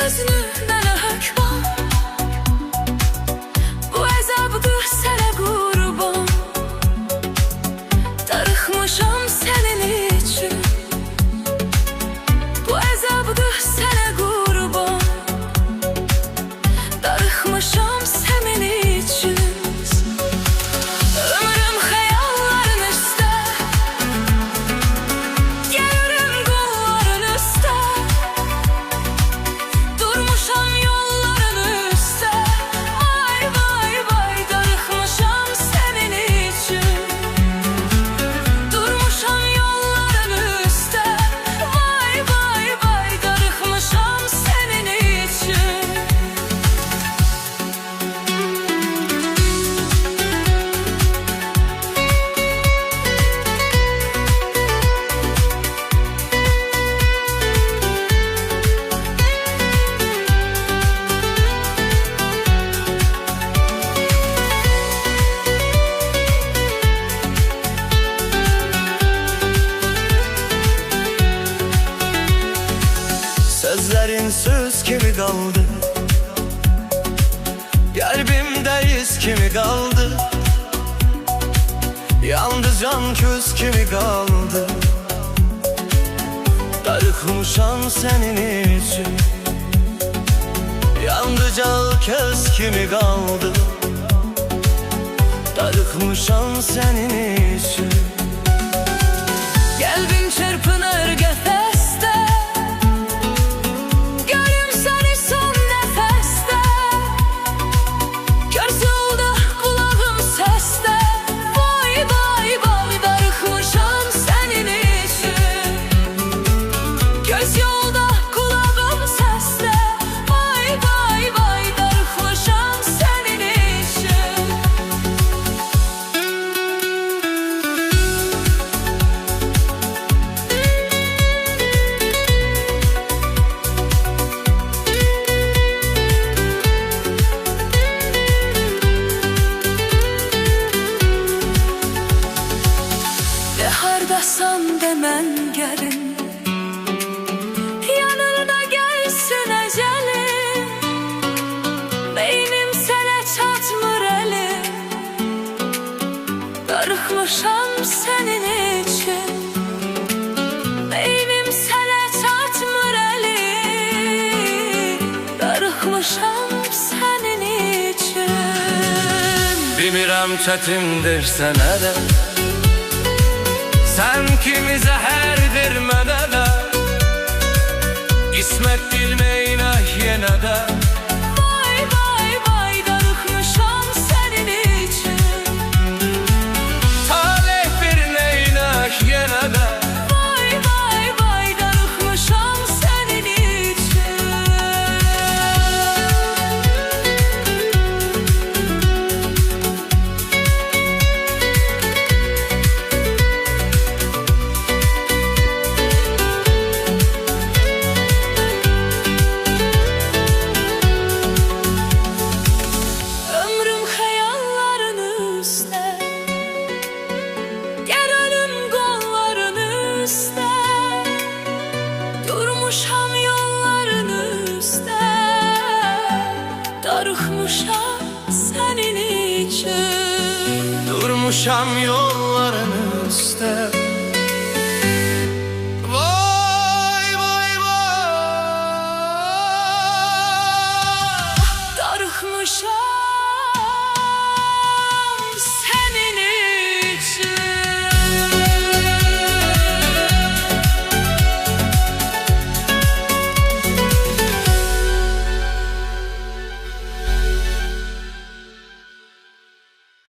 gözünə nə həkman, bu əzabdır sənə qurban. Darıxmışam sənin üçün, bu əzabdır sənə qurban. Darıxmışam sənin üçün. Ömrüm xəyalların üstə, gəlirim qolların üstə. Durmuşam yolların üstə, vay vay vay. Darıxmışam sənin üçün. Durmuşam yolların üstə, vay vay vay. Darıxmışam sənin üçün. Sözlerin söz kimi kaldı, kalbimde iz kimi kaldı. Yandı can köz kimi kaldı. Darıxmışam senin için. Yandı can köz kimi kaldı. Darıxmışam senin için. Qəlbim çırpınır qəfəsdə, görüm səni son nəfəsdə. Göz yolda, qulağım səsdə, vay vay vay. Darıxmışam sənin üçün. Göz yolda, qulağım səsdə, vay vay vay. Darıxmışam sənin üçün. De hardasan demən gəlin, yanında gəlsin əcəlim. Beynim sənə çatmır əlim, darıxmışam sənin üçün. Beynim sənə çatmır əlim, darıxmışam sənin üçün. Bilmirəm çətindir sənə də, sen kimi zəhərdir mənə də. İsmət bilməyinə yenə də. Vay vay vay. Darıxmışam sənin üçün. Talih bir neynək yenə də. Vay vay vay. Darıxmışam sənin üçün. Ömrüm xəyalların üstə, gəlirim qolların üstə. Durmuşam yolların üstə, darıxmışam sənin üçün. Durmuşam yolların